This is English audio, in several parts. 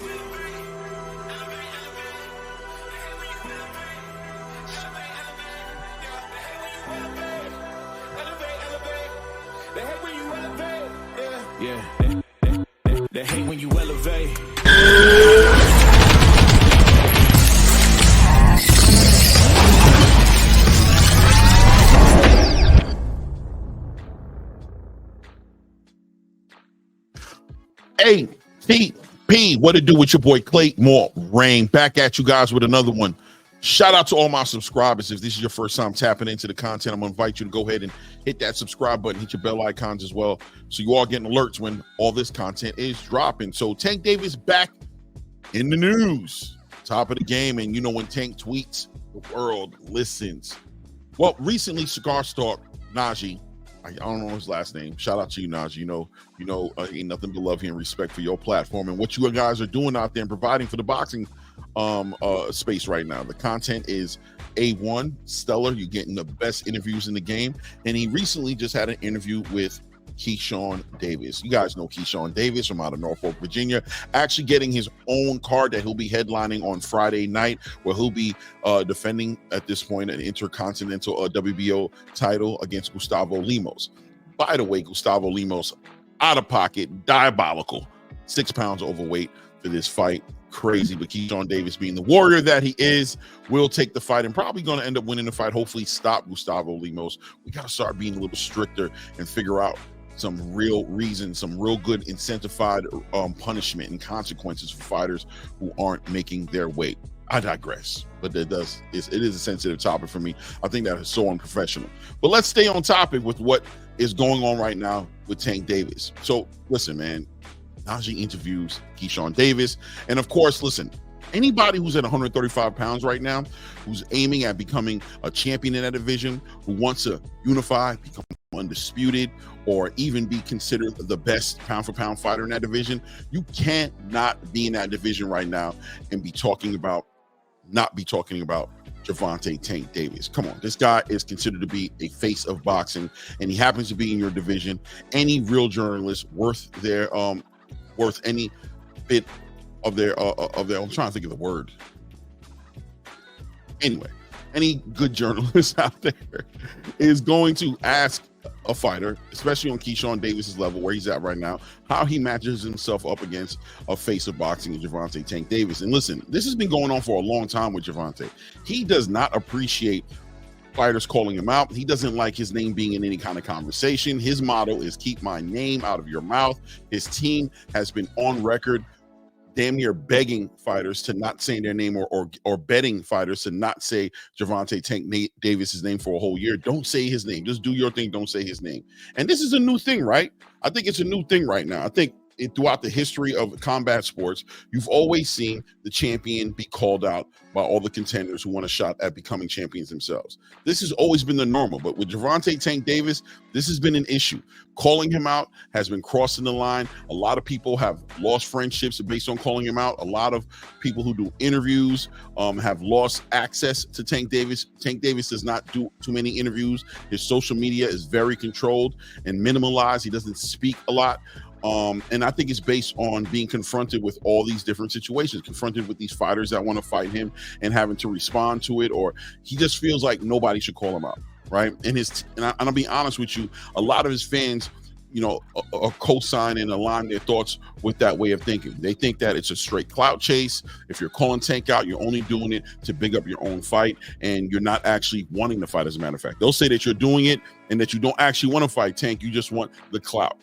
Yeah, they hate when you elevate. ATP, what it do with your boy Clayton Moore Rain? Back at you guys with another one. Shout out to all my subscribers. If this is your first time tapping into the content, I'm gonna invite you to go ahead and hit that subscribe button, hit your bell icons as well, so you all getting alerts when all this content is dropping. So Tank Davis back in the news, top of the game, and you know when Tank tweets, the world listens. Well, recently Cigar Stalk Najee, I don't know his last name. Shout out to you, Najee. You know, ain't nothing but love here and respect for your platform and what you guys are doing out there and providing for the boxing space right now. The content is A1, stellar. You're getting the best interviews in the game. And he recently just had an interview with Keyshawn Davis. You guys know Keyshawn Davis from out of Norfolk, Virginia, actually getting his own card that he'll be headlining on Friday night, where he'll be defending at this point an intercontinental WBO title against Gustavo Lemos. By the way, Gustavo Lemos, out of pocket, diabolical, 6 pounds overweight for this fight. Crazy, but Keyshawn Davis, being the warrior that he is, will take the fight and probably going to end up winning the fight. Hopefully stop Gustavo Lemos. We got to start being a little stricter and figure out some real reasons, some real good incentivized punishment and consequences for fighters who aren't making their weight. I digress, but it is a sensitive topic for me. I think that is so unprofessional. But let's stay on topic with what is going on right now with Tank Davis. So listen, man, Najee interviews Keyshawn Davis. And of course, listen, anybody who's at 135 pounds right now, who's aiming at becoming a champion in that division, who wants to unify, become undisputed, or even be considered the best pound for pound fighter in that division, you can't not be in that division right now and not be talking about Gervonta Tank Davis. Come on, this guy is considered to be a face of boxing, and he happens to be in your division. Any real journalist worth any bit of their I'm trying to think of the word. Anyway, any good journalist out there is going to ask a fighter, especially on Keyshawn Davis's level, where he's at right now, how he matches himself up against a face of boxing in Gervonta Tank Davis. And listen, this has been going on for a long time with Gervonta. He does not appreciate fighters calling him out. He doesn't like his name being in any kind of conversation. His motto is keep my name out of your mouth. His team has been on record damn near begging fighters to not say their name or betting fighters to not say Gervonta Tank Davis's name for a whole year. Don't say his name. Just do your thing. Don't say his name. And this is a new thing, right? I think it's a new thing right now. I think throughout the history of combat sports, you've always seen the champion be called out by all the contenders who want a shot at becoming champions themselves. This has always been the normal, but with Gervonta Tank Davis, this has been an issue. Calling him out has been crossing the line. A lot of people have lost friendships based on calling him out. A lot of people who do interviews have lost access to Tank Davis. Tank Davis does not do too many interviews. His social media is very controlled and minimalized. He doesn't speak a lot. And I think it's based on being confronted with all these different situations, confronted with these fighters that want to fight him and having to respond to it, or he just feels like nobody should call him out, right? And I'll be honest with you, a lot of his fans, you know, are co-sign and align their thoughts with that way of thinking. They think that it's a straight clout chase. If you're calling Tank out, you're only doing it to big up your own fight, and you're not actually wanting to fight. As a matter of fact, they'll say that you're doing it and that you don't actually want to fight Tank. You just want the clout.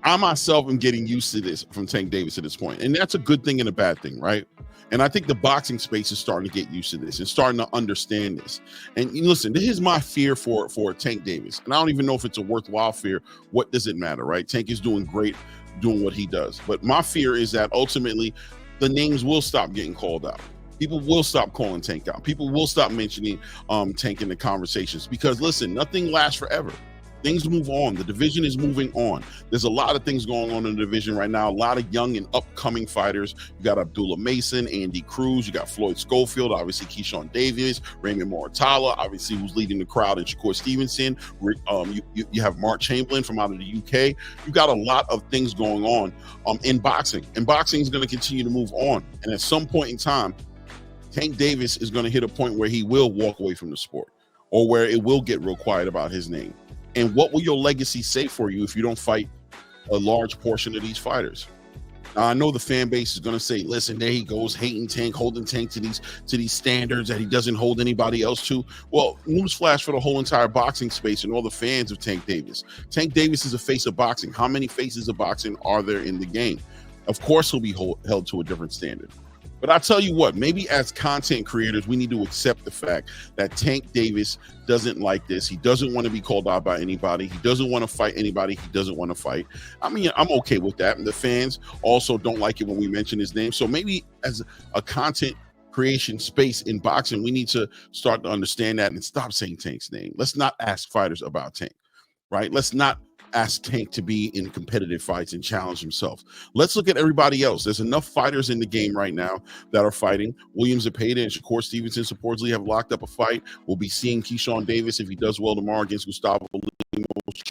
I myself am getting used to this from Tank Davis at this point, and that's a good thing and a bad thing, right? And I think the boxing space is starting to get used to this and starting to understand this. And listen, here's my fear for Tank Davis, and I don't even know if it's a worthwhile fear. What does it matter, right? Tank is doing great, doing what he does. But my fear is that ultimately the names will stop getting called out. People will stop calling Tank out. People will stop mentioning Tank in the conversations because, listen, nothing lasts forever. Things move on. The division is moving on. There's a lot of things going on in the division right now. A lot of young and upcoming fighters. You got Abdullah Mason, Andy Cruz. You got Floyd Schofield, obviously Keyshawn Davis, Raymond Moratala, obviously who's leading the crowd, and Shakur Stevenson. You have Mark Chamberlain from out of the UK. You got a lot of things going on in boxing. And boxing is going to continue to move on. And at some point in time, Tank Davis is going to hit a point where he will walk away from the sport, or where it will get real quiet about his name. And what will your legacy say for you if you don't fight a large portion of these fighters? Now, I know the fan base is going to say, listen, there he goes, hating Tank, holding Tank to these standards that he doesn't hold anybody else to. Well, newsflash for the whole entire boxing space and all the fans of Tank Davis. Tank Davis is a face of boxing. How many faces of boxing are there in the game? Of course, he'll be held to a different standard. But I tell you what, maybe as content creators, we need to accept the fact that Tank Davis doesn't like this. He doesn't want to be called out by anybody. He doesn't want to fight anybody he doesn't want to fight. I mean, I'm okay with that. And the fans also don't like it when we mention his name. So maybe as a content creation space in boxing, we need to start to understand that and stop saying Tank's name. Let's not ask fighters about Tank, right? Let's not ask Tank to be in competitive fights and challenge himself. Let's look at everybody else. There's enough fighters in the game right now that are fighting. William Zepeda and Shakur Stevenson supposedly have locked up a fight. We'll be seeing Keyshawn Davis, if he does well tomorrow, against Gustavo Lemos,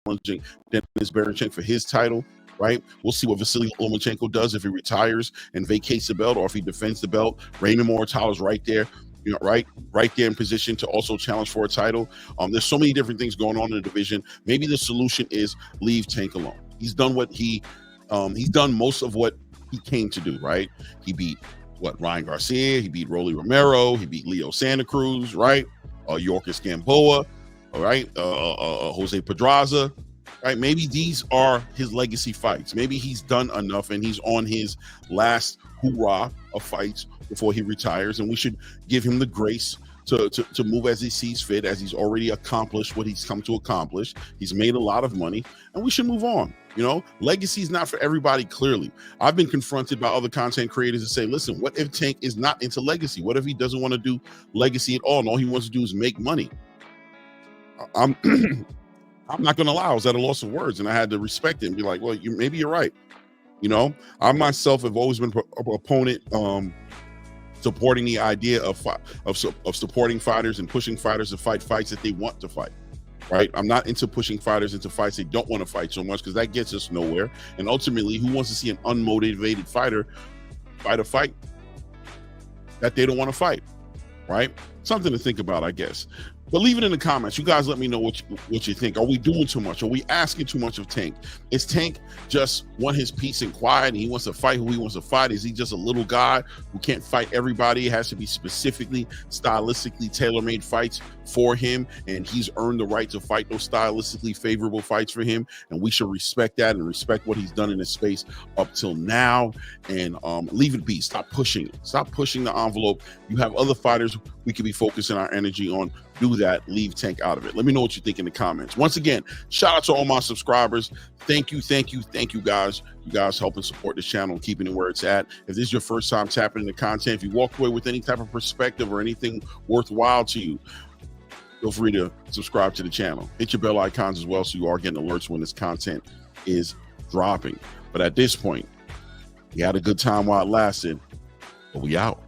challenging Dennis Berinchenko for his title, right? We'll see what Vasily Lomachenko does if he retires and vacates the belt, or if he defends the belt. Raymond Moratala is right there. You know, right there in position to also challenge for a title. There's so many different things going on in the division. Maybe the solution is leave Tank alone. He's done he's done most of what he came to do, right? He beat Ryan Garcia, he beat Rolly Romero, he beat Leo Santa Cruz, right? Yorkis Gamboa, all right? Jose Pedraza, right? Maybe these are his legacy fights. Maybe he's done enough and he's on his last hoorah of fights before he retires, and we should give him the grace to move as he sees fit, as he's already accomplished what he's come to accomplish. He's made a lot of money, and we should move on. You know, legacy is not for everybody, clearly. I've been confronted by other content creators that say, listen, what if Tank is not into legacy? What if he doesn't want to do legacy at all, and all he wants to do is make money? I'm not going to lie. I was at a loss of words, and I had to respect it and be like, well, maybe you're right. You know, I myself have always been a proponent supporting the idea of supporting fighters and pushing fighters to fight fights that they want to fight, right? I'm not into pushing fighters into fights they don't want to fight so much, because that gets us nowhere. And ultimately, who wants to see an unmotivated fighter fight a fight that they don't want to fight, right? Something to think about, I guess. But leave it in the comments. You guys let me know what you think. Are we doing too much? Are we asking too much of Tank? Is Tank just want his peace and quiet and he wants to fight who he wants to fight? Is he just a little guy who can't fight everybody? It has to be specifically, stylistically tailor-made fights for him, and he's earned the right to fight those stylistically favorable fights for him, and we should respect that and respect what he's done in his space up till now, and leave it be. Stop pushing it. Stop pushing the envelope. You have other fighters we could be focusing our energy on. Do that. Leave Tank out of it. Let me know what you think in the comments. Once again, shout out to all my subscribers. Thank you guys. You guys helping support this channel and keeping it where it's at. If this is your first time tapping into content, if you walked away with any type of perspective or anything worthwhile to you, feel free to subscribe to the channel. Hit your bell icons as well, so you are getting alerts when this content is dropping. But at this point, we had a good time while it lasted, but we out.